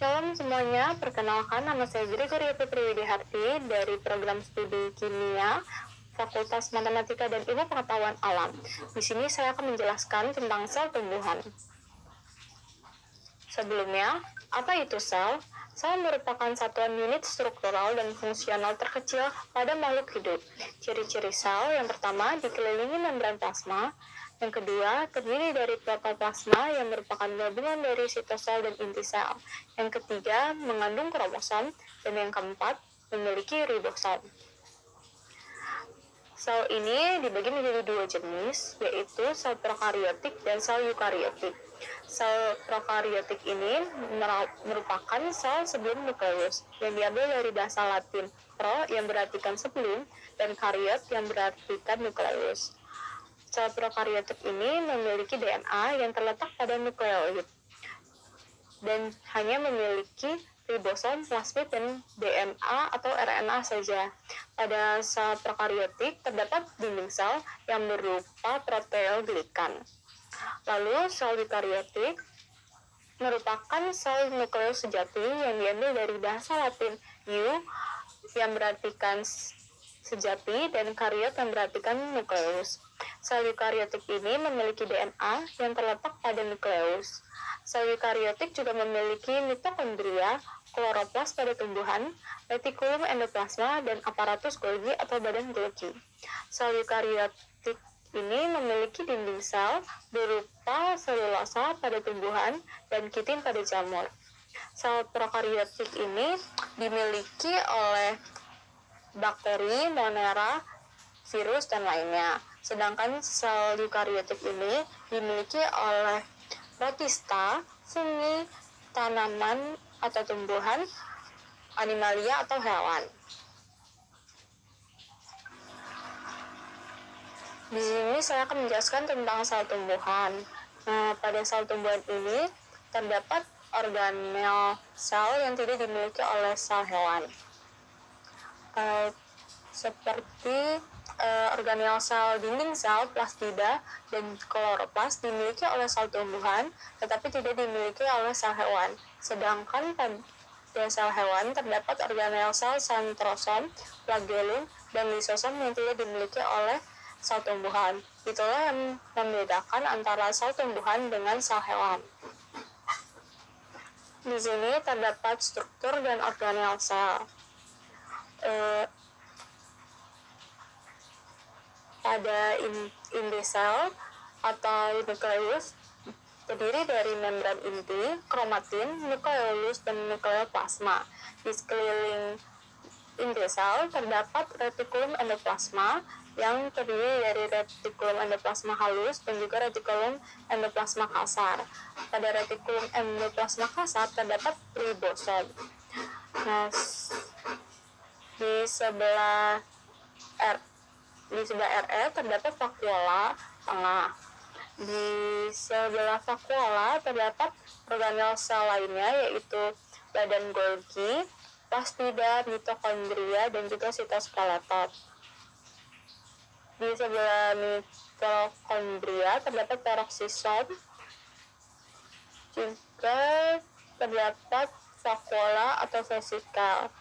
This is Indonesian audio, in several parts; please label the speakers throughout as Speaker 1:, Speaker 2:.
Speaker 1: Salam semuanya, perkenalkan nama saya Gregoria Putri Widiharti dari program studi Kimia Fakultas Matematika dan Ilmu Pengetahuan Alam. Di sini saya akan menjelaskan tentang sel tumbuhan. Sebelumnya, apa itu sel? Sel merupakan satuan unit struktural dan fungsional terkecil pada makhluk hidup. Ciri-ciri sel yang pertama dikelilingi membran plasma, yang kedua terdiri dari protoplasma yang merupakan gabungan dari sitosel dan inti sel. Yang ketiga mengandung kromosom, dan yang keempat memiliki ribosom. Sel ini dibagi menjadi dua jenis, yaitu sel prokariotik dan sel eukariotik. Sel prokariotik ini merupakan sel sebelum nukleus, yang diambil dari bahasa Latin pro yang berartikan sebelum, dan kariot yang berartikan nukleus. Sel prokariotik ini memiliki DNA yang terletak pada nukleoid, dan hanya memiliki ribosom, plasmid, dan DNA atau RNA saja. Pada sel prokariotik terdapat dinding sel yang berupa proteoglikan. Lalu sel eukariotik merupakan sel nukleus sejati yang diambil dari bahasa Latin eu yang berartikan sejati dan kariot yang berartikan nukleus. Sel eukariotik ini memiliki DNA yang terletak pada nukleus. Sel eukariotik juga memiliki mitokondria, kloroplas pada tumbuhan, retikulum endoplasma, dan aparatus Golgi atau badan Golgi. Sel eukariotik ini memiliki dinding sel berupa selulosa pada tumbuhan dan kitin pada jamur. Sel prokariotik ini dimiliki oleh bakteri, monera, virus, dan lainnya. Sedangkan sel eukariotik ini dimiliki oleh protista, fungi, tanaman atau tumbuhan, animalia atau hewan. Di sini saya akan menjelaskan tentang sel tumbuhan. Pada sel tumbuhan ini terdapat organel sel yang tidak dimiliki oleh sel hewan. Seperti organel sel dinding sel, plastida, dan kloroplas dimiliki oleh sel tumbuhan, tetapi tidak dimiliki oleh sel hewan. Sedangkan pada sel hewan terdapat organel sel sentrosom, flagellum, dan lisosom yang tidak dimiliki oleh sel tumbuhan. Itulah yang membedakan antara sel tumbuhan dengan sel hewan. Di sini terdapat struktur dan organel sel. Pada inti sel atau nukleus terdiri dari membran inti, kromatin, nukleolus, dan nukleoplasma. Di sekeliling inti sel terdapat retikulum endoplasma yang terdiri dari retikulum endoplasma halus dan juga retikulum endoplasma kasar. Pada retikulum endoplasma kasar terdapat ribosom. Nah, di sebelah RE terdapat vakuola tengah. Di sebelah vakuola terdapat organel sel lainnya, yaitu badan Golgi, plastida, mitokondria, dan juga sitoskeleton. Di sebelah mitokondria terdapat peroksisom, juga terdapat vakuola atau vesikel.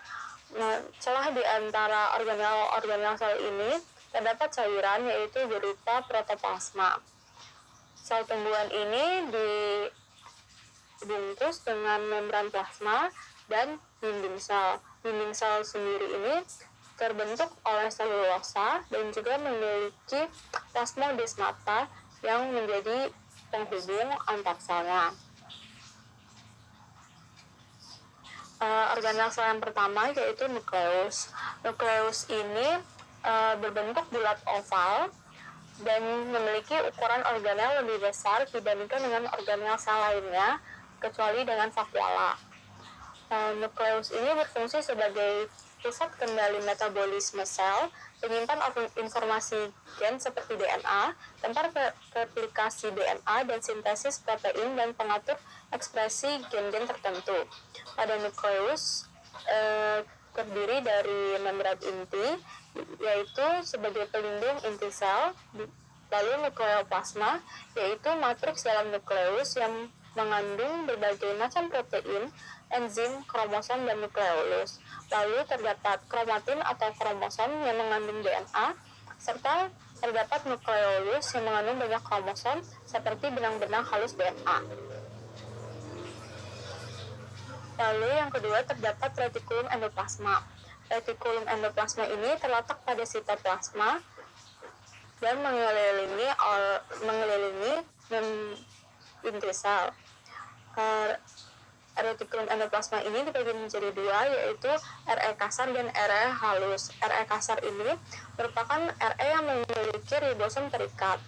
Speaker 1: Nah, celah di antara organel sel ini terdapat cairan, yaitu berupa protoplasma. Sel tumbuhan ini dibungkus dengan membran plasma dan dinding sel. Dinding sel sendiri ini terbentuk oleh selulosa dan juga memiliki plasmodesmata yang menjadi penghubung antar selnya. Organel sel yang pertama yaitu nukleus. Nukleus ini berbentuk bulat oval dan memiliki ukuran organel lebih besar dibandingkan dengan organel sel lainnya, kecuali dengan vakuola. Nukleus ini berfungsi sebagai pusat kendali metabolisme sel, penyimpan informasi gen seperti DNA, tempat replikasi DNA dan sintesis protein, dan pengatur ekspresi gen-gen tertentu. Pada nukleus terdiri dari membran inti, yaitu sebagai pelindung inti sel, lalu nukleoplasma, yaitu matriks dalam nukleus yang mengandung berbagai macam protein, enzim, kromosom, dan nukleolus. Lalu terdapat kromatin atau kromosom yang mengandung DNA, serta terdapat nukleolus yang mengandung banyak kromosom seperti benang-benang halus DNA. Lalu yang kedua terdapat retikulum endoplasma. Retikulum endoplasma ini terletak pada sitoplasma dan mengelilingi inti sel. Retikulum endoplasma ini dibagi menjadi dua, yaitu RE kasar dan RE halus. RE kasar ini merupakan RE yang memiliki ribosom terikat.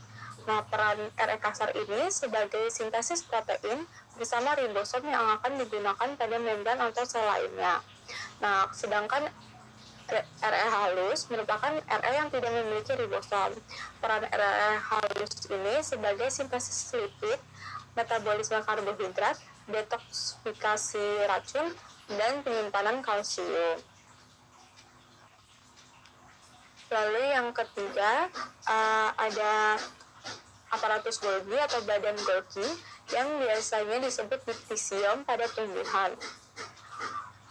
Speaker 1: Nah, peran RE kasar ini sebagai sintesis protein bersama ribosom yang akan digunakan pada membran atau sel lainnya. Nah, sedangkan RE halus merupakan RE yang tidak memiliki ribosom. Peran RE halus ini sebagai sintesis lipid, metabolisme karbohidrat, detoksifikasi racun, dan penyimpanan kalsium. Lalu yang ketiga ada aparatus Golgi atau badan Golgi yang biasanya disebut diktisium pada tumbuhan.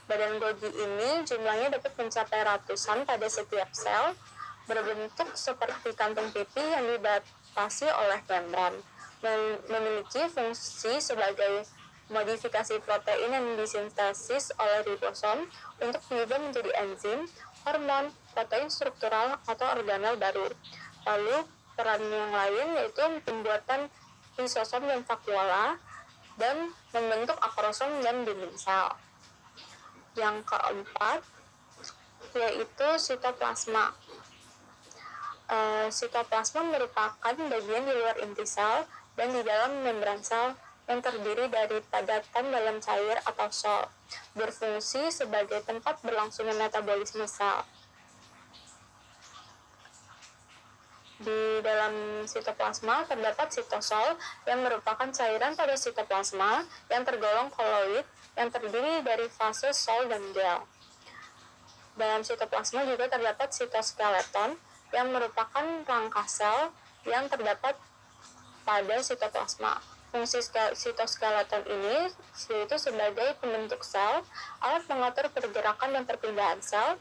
Speaker 1: Badan Golgi ini jumlahnya dapat mencapai ratusan pada setiap sel, berbentuk seperti kantung pipi yang dibatasi oleh membran. Memiliki fungsi sebagai modifikasi protein yang disintesis oleh ribosom untuk diubah menjadi enzim, hormon, protein struktural, atau organel baru. Lalu peran yang lain yaitu pembuatan lisosom dan vakuola dan membentuk akrosom dan dinding sel. Yang keempat yaitu sitoplasma. Sitoplasma merupakan bagian di luar inti sel dan di dalam membran sel yang terdiri dari padatan dalam cair atau sel, berfungsi sebagai tempat berlangsungnya metabolisme sel. Di dalam sitoplasma terdapat sitosol yang merupakan cairan pada sitoplasma yang tergolong koloid yang terdiri dari fase sol dan gel. Dalam sitoplasma juga terdapat sitoskeleton yang merupakan rangka sel yang terdapat pada sitoplasma. Fungsi sitoskeleton ini yaitu sebagai pembentuk sel, alat mengatur pergerakan dan perpindahan sel,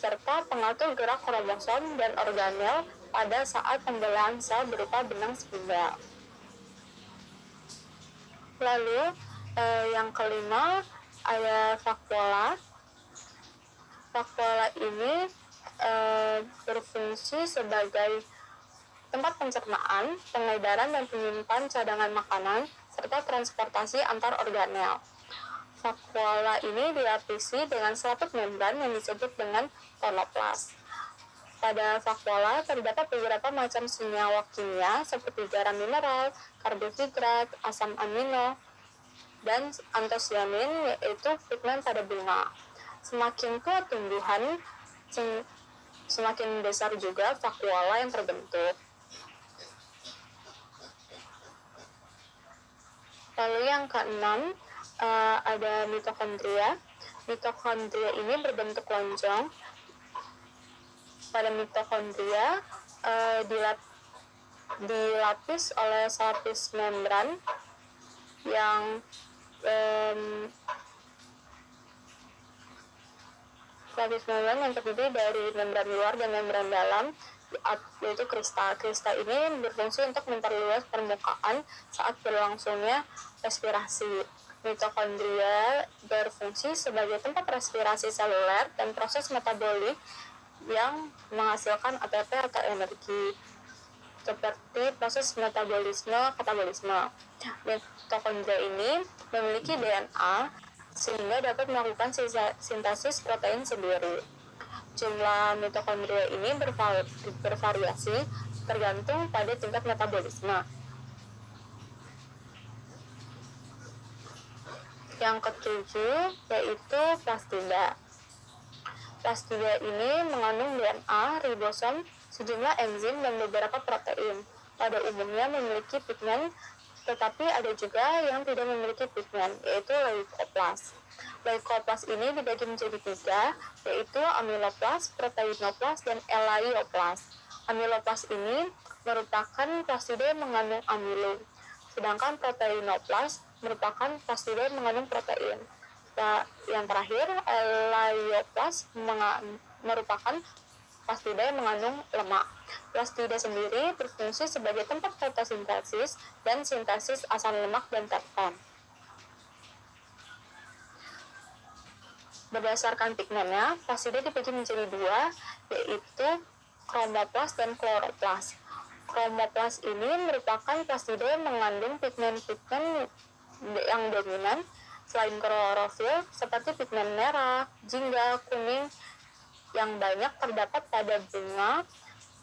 Speaker 1: serta pengatur gerak kromosom dan organel pada saat pembelahan sel berupa benang spindel. Lalu yang kelima ada vakuola. Vakuola ini berfungsi sebagai tempat pencernaan, pengedaran dan penyimpan cadangan makanan serta transportasi antar organel. Vakuola ini dilapisi dengan selaput membran yang disebut dengan tonoplas. Pada vakuola terdapat beberapa macam senyawa kimia seperti garam mineral, karbohidrat, asam amino, dan antosianin yaitu pigmen pada bunga. Semakin tua tumbuhan, semakin besar juga vakuola yang terbentuk. Lalu yang keenam ada mitokondria. Mitokondria ini berbentuk lonjong. Pada mitokondria dilapis oleh lapis membran yang lapis membran yang terdiri dari membran luar dan membran dalam, yaitu kristal. Kristal ini berfungsi untuk memperluas permukaan saat berlangsungnya respirasi. Mitokondria berfungsi sebagai tempat respirasi seluler dan proses metabolik yang menghasilkan ATP atau energi, seperti proses katabolisme. Mitokondria ini memiliki DNA sehingga dapat melakukan sintesis protein sendiri. Jumlah mitokondria ini bervariasi tergantung pada tingkat metabolisme. Yang ketujuh yaitu plastida. Plastida ini mengandung DNA, ribosom, sejumlah enzim, dan beberapa protein. Pada umumnya memiliki pigmen, tetapi ada juga yang tidak memiliki pigmen, yaitu leukoplas. Leukoplas ini dibagi menjadi tiga, yaitu amiloplas, proteinoplas, dan elaioplas. Amiloplas ini merupakan plastida yang mengandung amilo. sedangkan proteinoplas merupakan plastida yang mengandung protein. Yang terakhir, elaioplas merupakan plastida yang mengandung lemak. Plastida sendiri berfungsi sebagai tempat fotosintesis dan sintesis asam lemak dan terpen. Berdasarkan pigmennya, plastida dibagi menjadi dua, yaitu kromoplas dan kloroplas. Kromoplas ini merupakan plastida yang mengandung pigmen-pigmen yang dominan selain klorofil, seperti pigmen merah, jingga, kuning, yang banyak terdapat pada bunga,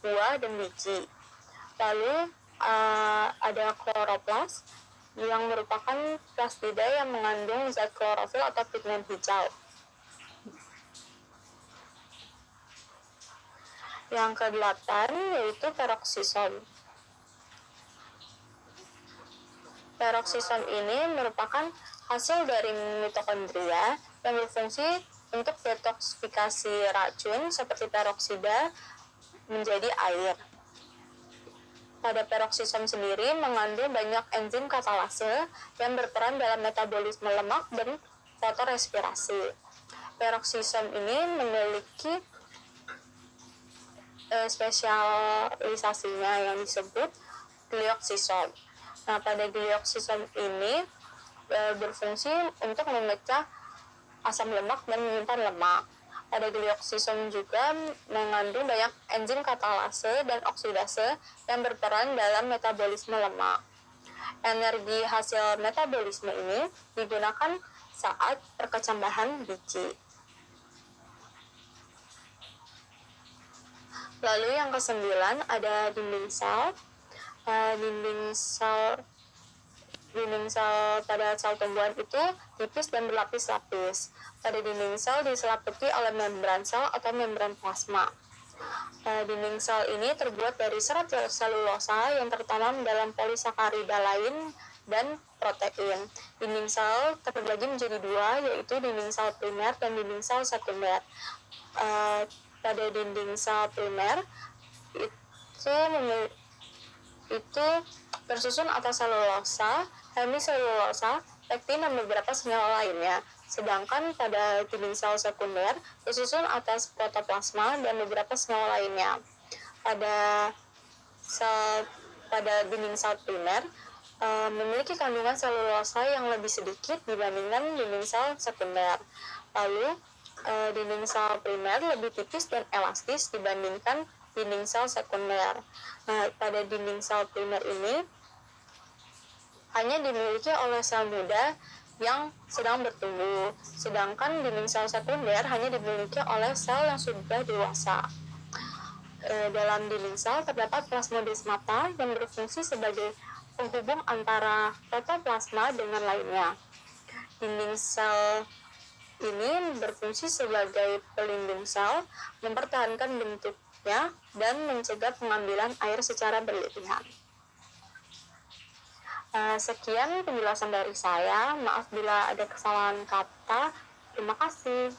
Speaker 1: buah, dan biji. Lalu ada kloroplas yang merupakan plastida yang mengandung zat klorofil atau pigmen hijau. Yang ke-8 yaitu peroksisom. Peroksisom ini merupakan hasil dari mitokondria yang berfungsi untuk detoksifikasi racun seperti peroksida menjadi air. Pada peroksisom sendiri mengandung banyak enzim katalase yang berperan dalam metabolisme lemak dan fotorespirasi. Peroksisom ini memiliki spesialisasinya yang disebut glioksisom. Nah, pada glioksisom ini berfungsi untuk memecah asam lemak dan menyimpan lemak. Pada glioksisom juga mengandung banyak enzim katalase dan oksidase yang berperan dalam metabolisme lemak. Energi hasil metabolisme ini digunakan saat perkecambahan biji. Lalu yang ke-9 ada dinding sel. Dinding sel pada sel tumbuhan itu tipis dan berlapis-lapis. Pada dinding sel diselimuti oleh membran sel atau membran plasma. Dinding sel ini terbuat dari serat selulosa yang tertanam dalam polisakarida lain dan protein. Dinding sel terbagi menjadi dua, yaitu dinding sel primer dan dinding sel sekunder. Pada dinding sel primer itu tersusun atas selulosa, hemiselulosa, pektin, dan beberapa senyawa lainnya. Sedangkan pada dinding sel sekunder tersusun atas protoplasma dan beberapa senyawa lainnya. Pada dinding sel primer memiliki kandungan selulosa yang lebih sedikit dibandingkan dinding sel sekunder. Lalu dinding sel primer lebih tipis dan elastis dibandingkan dinding sel sekunder. Nah, pada dinding sel primer ini hanya dimiliki oleh sel muda yang sedang bertumbuh, sedangkan dinding sel sekunder hanya dimiliki oleh sel yang sudah dewasa. Dalam dinding sel terdapat plasmodesmata yang berfungsi sebagai penghubung antara protoplasma dengan lainnya. Dinding sel ini berfungsi sebagai pelindung sel, mempertahankan bentuknya, dan mencegah pengambilan air secara berlebihan. Sekian penjelasan dari saya. Maaf bila ada kesalahan kata. Terima kasih.